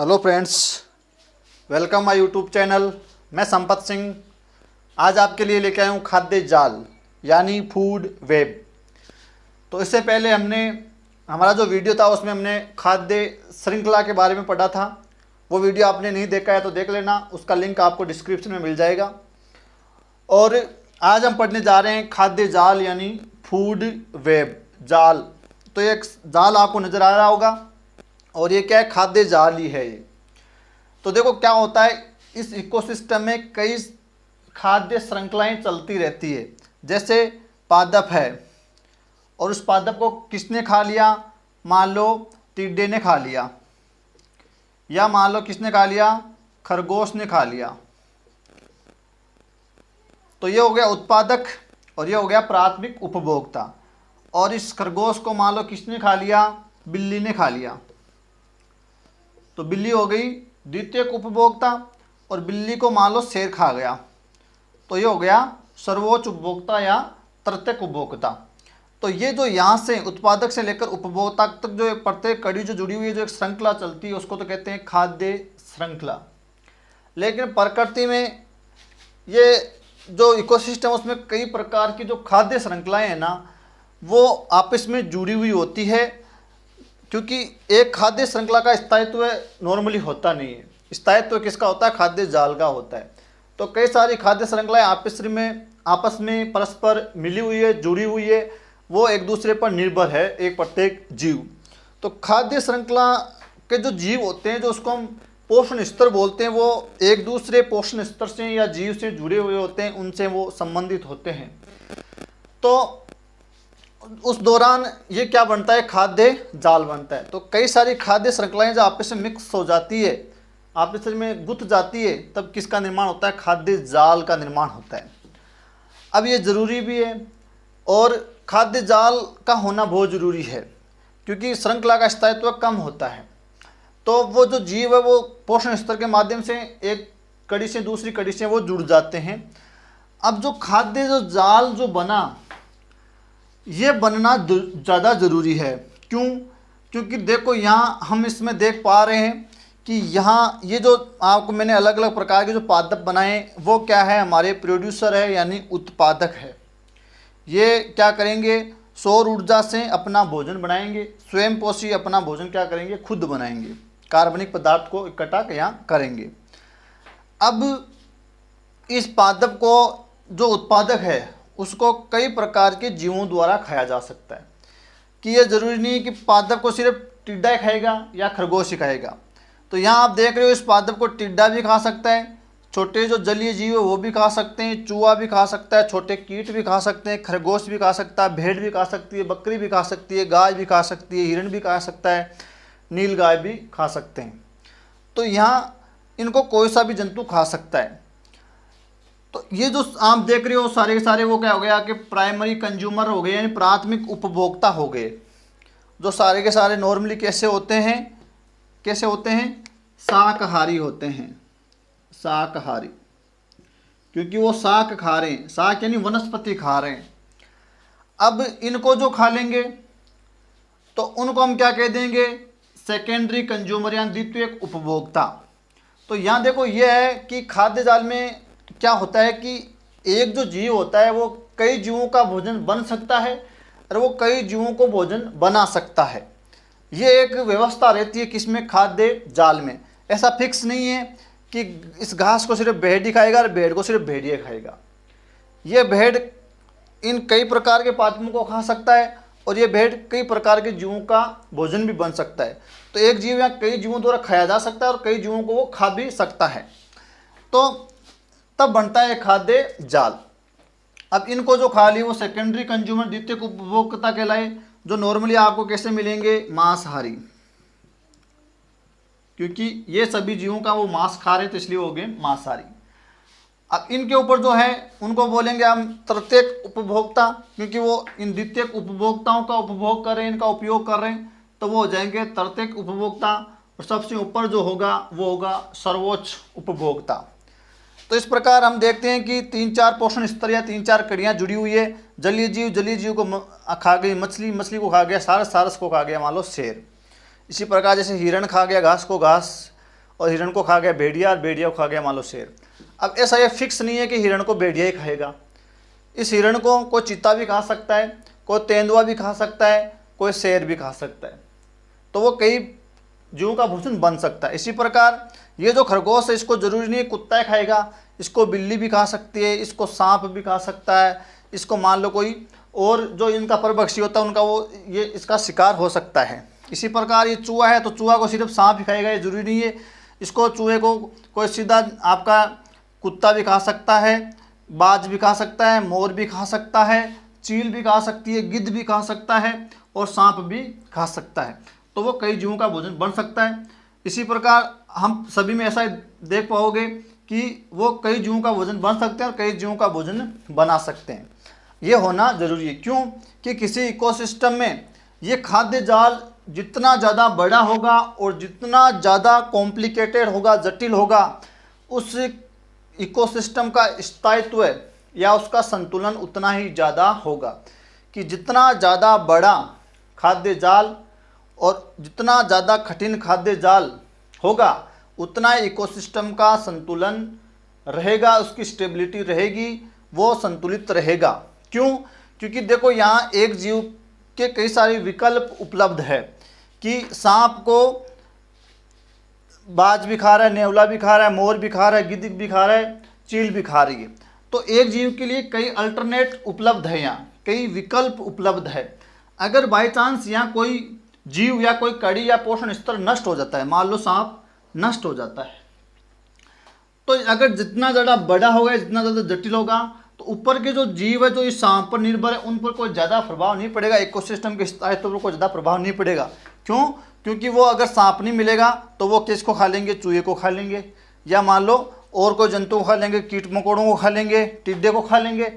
Hello friends, welcome my YouTube channel. मैं संपत सिंह आज आपके लिए लेके आया हूँ खाद्य जाल यानी फूड वेब। तो इससे पहले हमारा जो वीडियो था उसमें हमने खाद्य श्रृंखला के बारे में पढ़ा था। वो वीडियो आपने नहीं देखा है तो देख लेना, उसका लिंक आपको डिस्क्रिप्शन में मिल जाएगा। और आज हम पढ़ने जा रहे हैं खाद्य जाल यानी फूड वेब जाल। तो एक जाल आपको नज़र आ रहा होगा और ये क्या है, खाद्य जाल ही है ये। तो देखो क्या होता है, इस इकोसिस्टम में कई खाद्य श्रृंखलाएं चलती रहती है। जैसे पादप है और उस पादप को किसने खा लिया, मान लो टिड्डे ने खा लिया, या मान लो किसने खा लिया, खरगोश ने खा लिया। तो ये हो गया उत्पादक और ये हो गया प्राथमिक उपभोक्ता। और इस खरगोश को मान लो किसने खा लिया, बिल्ली ने खा लिया, तो बिल्ली हो गई द्वितीयक उपभोक्ता। और बिल्ली को मान लो शेर खा गया, तो ये हो गया सर्वोच्च उपभोक्ता या तृतीयक उपभोक्ता। तो ये जो यहाँ से उत्पादक से लेकर उपभोक्ता तक जो प्रत्येक कड़ी जो जुड़ी हुई है, जो एक श्रृंखला चलती है, उसको तो कहते हैं खाद्य श्रृंखला। लेकिन प्रकृति में ये जो इकोसिस्टम उसमें कई प्रकार की जो खाद्य श्रृंखलाएँ हैं ना, वो आपस में जुड़ी हुई होती है। क्योंकि एक खाद्य श्रृंखला का स्थायित्व नॉर्मली होता नहीं है। स्थायित्व किसका होता है, खाद्य जाल का होता है। तो कई सारी खाद्य श्रृंखलाएं आपस में परस्पर मिली हुई है, जुड़ी हुई है, वो एक दूसरे पर निर्भर है, एक प्रत्येक जीव। तो खाद्य श्रृंखला के जो जीव होते हैं, जो उसको हम पोषण स्तर बोलते हैं, वो एक दूसरे पोषण स्तर से या जीव से जुड़े हुए होते हैं, उनसे वो संबंधित होते हैं। तो उस दौरान ये क्या बनता है, खाद्य जाल बनता है। तो कई सारी खाद्य श्रृंखलाएं जो आपस में मिक्स हो जाती है, आपस में गुथ जाती है, तब किसका निर्माण होता है, खाद्य जाल का निर्माण होता है। अब ये ज़रूरी भी है और खाद्य जाल का होना बहुत ज़रूरी है, क्योंकि श्रृंखला का स्थायित्व कम होता है। तो वो जो जीव है वो पोषण स्तर के माध्यम से एक कड़ी से दूसरी कड़ी से वो जुड़ जाते हैं। अब जो खाद्य जो जाल जो बना, ये बनना ज़्यादा ज़रूरी है। क्यों? क्योंकि देखो यहाँ हम इसमें देख पा रहे हैं कि यहाँ ये जो आपको मैंने अलग अलग प्रकार के जो पादप बनाए, वो क्या है, हमारे प्रोड्यूसर है यानी उत्पादक है। ये क्या करेंगे, सौर ऊर्जा से अपना भोजन बनाएंगे, स्वयं पोषी अपना भोजन क्या करेंगे, खुद बनाएंगे, कार्बनिक पदार्थ को इकट्ठा यहाँ करेंगे। अब इस पादप को जो उत्पादक है उसको कई प्रकार के जीवों द्वारा खाया जा सकता है। कि ये ज़रूरी नहीं है कि पादप को सिर्फ टिड्डा खाएगा या खरगोश ही खाएगा। तो यहाँ आप देख रहे हो, इस पादप को टिड्डा भी खा सकता है, छोटे जो जलीय जीव है वो भी खा सकते हैं, चूहा भी खा सकता है, छोटे कीट भी खा सकते हैं, खरगोश भी खा सकता है, भेड़ भी खा सकती है, बकरी भी खा सकती है, गाय भी खा सकती है, हिरण भी खा सकता है, नील गाय भी खा सकते हैं। तो यहाँ इनको कोई सा भी जंतु खा सकता है। तो ये जो आप देख रहे हो सारे के सारे, वो क्या हो गया कि प्राइमरी कंज्यूमर हो गए, यानी प्राथमिक उपभोक्ता हो गए। जो सारे के सारे नॉर्मली कैसे होते हैं, शाकाहारी होते हैं, शाकाहारी, क्योंकि वो शाक खा रहे हैं, शाक यानी वनस्पति खा रहे हैं। अब इनको जो खा लेंगे तो उनको हम क्या कह देंगे, सेकेंडरी कंज्यूमर यानी द्वितीयक उपभोक्ता। तो यहाँ देखो ये है कि खाद्य जाल में क्या होता है कि एक जो जीव होता है वो कई जीवों का भोजन बन सकता है और वो कई जीवों को भोजन बना सकता है। ये एक व्यवस्था रहती है किसमें, खाद्य जाल में। ऐसा फिक्स नहीं है कि इस घास को सिर्फ भेड़ ही खाएगा और भेड़ को सिर्फ भेड़िए खाएगा। ये भेड़ इन कई प्रकार के पादपों को खा सकता है और ये भेड़ कई प्रकार के जीवों का भोजन भी बन सकता है। तो एक जीव या कई जीवों द्वारा खाया जा सकता है और कई जीवों को वो खा भी सकता है। तो तब बनता है खाद्य जाल। अब इनको जो खा ली वो सेकेंडरी कंज्यूमर द्वितीयक उपभोक्ता कहलाए, जो नॉर्मली आपको कैसे मिलेंगे, मांसाहारी, क्योंकि ये सभी जीवों का वो मांस खा रहे तो इसलिए हो गए मांसाहारी। अब इनके ऊपर जो है उनको बोलेंगे हम तृतीयक उपभोक्ता, क्योंकि वो इन द्वितीयक उपभोक्ताओं का उपभोग कर रहे हैं, इनका उपयोग कर रहे हैं, तो वो हो जाएंगे तृतीयक उपभोक्ता। और सबसे ऊपर जो होगा वो होगा सर्वोच्च उपभोक्ता। तो इस प्रकार हम देखते हैं कि 3-4 पोषण स्तर या 3-4 कड़ियाँ जुड़ी हुई है। जलीय जीव को खा गई मछली, मछली को खा गया सारस, सारस को खा गया मान लो शेर। इसी प्रकार जैसे हिरण खा गया घास को घास, और हिरण को खा गया भेड़िया और भेड़िया को खा गया मान लो शेर। अब ऐसा ये फिक्स नहीं है कि हिरण को भेड़िया ही खाएगा। इस हिरण को कोई चीता भी खा सकता है, कोई तेंदुआ भी खा सकता है, कोई शेर भी खा सकता है। तो वो कई जीवों का भोजन बन सकता है। इसी प्रकार ये जो खरगोश है इसको ज़रूरी नहीं है कुत्ता ही खाएगा, इसको बिल्ली भी खा सकती है, इसको सांप भी खा सकता है, इसको मान लो कोई और जो इनका परभक्षी होता है उनका वो ये इसका शिकार हो सकता है। इसी प्रकार ये चूहा है तो चूहा को सिर्फ सांप ही खाएगा, ये ज़रूरी नहीं है। इसको चूहे को कोई सीधा आपका कुत्ता भी खा सकता है, बाज भी खा सकता है, मोर भी खा सकता है, चील भी खा सकती है, गिद्ध भी खा सकता है और सांप भी खा सकता है। तो वो कई जीवों का भोजन बन सकता है। इसी प्रकार हम सभी में ऐसा देख पाओगे कि वो कई जीवों का भोजन बन सकते हैं और कई जीवों का भोजन बना सकते हैं। ये होना जरूरी है। क्यों? कि किसी इकोसिस्टम में ये खाद्य जाल जितना ज़्यादा बड़ा होगा और जितना ज़्यादा कॉम्प्लिकेटेड होगा, जटिल होगा, उस इकोसिस्टम का स्थायित्व या उसका संतुलन उतना ही ज़्यादा होगा। कि जितना ज़्यादा बड़ा खाद्य जाल और जितना ज़्यादा कठिन खाद्य जाल होगा उतना इकोसिस्टम का संतुलन रहेगा, उसकी स्टेबिलिटी रहेगी, वो संतुलित रहेगा। क्यों? क्योंकि देखो यहाँ एक जीव के कई सारे विकल्प उपलब्ध है कि सांप को बाज भी खा रहा है, नेवला भी खा रहा है, मोर भी खा रहा है, गिद्ध भी खा रहा है, चील भी खा रही है। तो एक जीव के लिए कई अल्टरनेट उपलब्ध है, यहाँ कई विकल्प उपलब्ध है। अगर बाई चांस यहाँ कोई जीव या कोई कड़ी या पोषण स्तर नष्ट हो जाता है, मान लो सांप नष्ट हो जाता है, तो अगर जितना ज़्यादा बड़ा होगा, जितना ज़्यादा जटिल होगा, तो ऊपर के जो जीव है जो इस सांप पर निर्भर है उन पर कोई ज़्यादा प्रभाव नहीं पड़ेगा, इकोसिस्टम के स्थायित्व पर कोई ज़्यादा प्रभाव नहीं पड़ेगा। क्यों? क्योंकि वो अगर सांप नहीं मिलेगा तो वो किसको खा लेंगे? चूहे को खा लेंगे, या मान लो और कोई जंतु को खा लेंगे, कीट मकोड़ों को खा लेंगे, टिड्डे को खा लेंगे।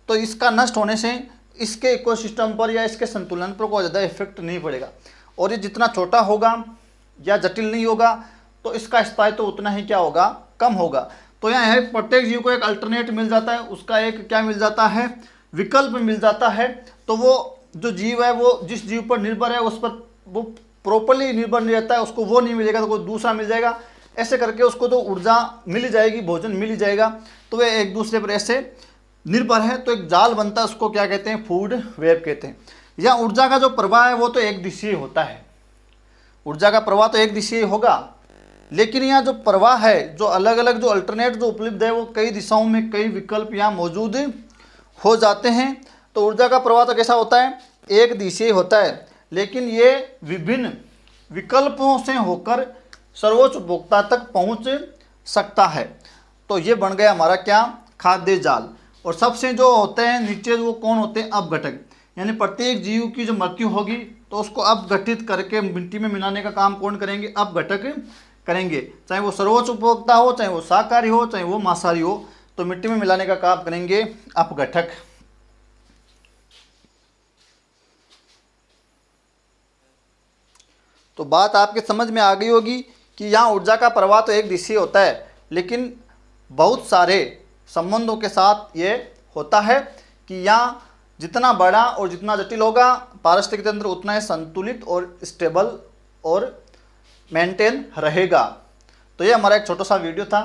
तो इसका नष्ट होने से इसके इकोसिस्टम पर या इसके संतुलन पर कोई ज़्यादा इफेक्ट नहीं पड़ेगा। और ये जितना छोटा होगा या जटिल नहीं होगा तो इसका स्थायित्व तो उतना ही क्या होगा? कम होगा। तो यहाँ है प्रत्येक जीव को एक अल्टरनेट मिल जाता है, उसका एक क्या मिल जाता है? विकल्प मिल जाता है। तो वो जो जीव है वो जिस जीव पर निर्भर है उस पर वो प्रॉपरली निर्भर नहीं रहता है, उसको वो नहीं मिलेगा तो कोई दूसरा मिल जाएगा। ऐसे करके उसको तो ऊर्जा मिल जाएगी, भोजन मिल जाएगा। तो वे एक दूसरे पर ऐसे निर्भर है, तो एक जाल बनता है, उसको क्या कहते हैं? फूड वेब कहते हैं। या ऊर्जा का जो प्रवाह है वो तो एक दिशीय होता है, ऊर्जा का प्रवाह तो एक दिशीय होगा, लेकिन यहाँ जो प्रवाह है, जो अलग अलग जो अल्टरनेट जो उपलब्ध है वो कई दिशाओं में कई विकल्प यहाँ मौजूद हो जाते हैं। तो ऊर्जा का प्रवाह तो कैसा होता है? एक दिशीय होता है, लेकिन ये विभिन्न विकल्पों से होकर सर्वोच्च उपभोक्ता तक पहुँच सकता है। तो ये बन गया हमारा क्या? खाद्य जाल। और सबसे जो होते हैं नीचे वो कौन होते हैं? अपघटक। यानी प्रत्येक जीव की जो मृत्यु होगी तो उसको अपघटित करके मिट्टी में मिलाने का काम कौन करेंगे? अपघटक करेंगे। चाहे वो सर्वोच्च उपभोक्ता हो, चाहे वो शाकाहारी हो, चाहे वो मांसाहारी हो, तो मिट्टी में मिलाने का काम करेंगे अपघटक। तो बात आपके समझ में आ गई होगी कि यहाँ ऊर्जा का प्रवाह तो एक दिशीय होता है, लेकिन बहुत सारे संबंधों के साथ ये होता है कि यहाँ जितना बड़ा और जितना जटिल होगा पारिस्थितिक तंत्र उतना ही संतुलित और स्टेबल और मेंटेन रहेगा। तो ये हमारा एक छोटा सा वीडियो था।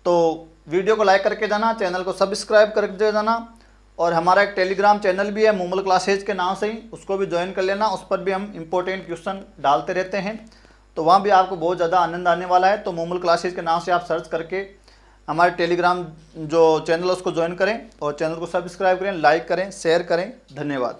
तो वीडियो को लाइक करके जाना, चैनल को सब्सक्राइब करके जाना, और हमारा एक टेलीग्राम चैनल भी है मूमल क्लासेज के नाम से ही, उसको भी ज्वाइन कर लेना। उस पर भी हम इम्पोर्टेंट क्वेश्चन डालते रहते हैं, तो वहाँ भी आपको बहुत ज़्यादा आनंद आने वाला है। तो मूमल क्लासेज के नाम से आप सर्च करके हमारे टेलीग्राम जो चैनल है उसको ज्वाइन करें और चैनल को सब्सक्राइब करें, लाइक करें, शेयर करें। धन्यवाद।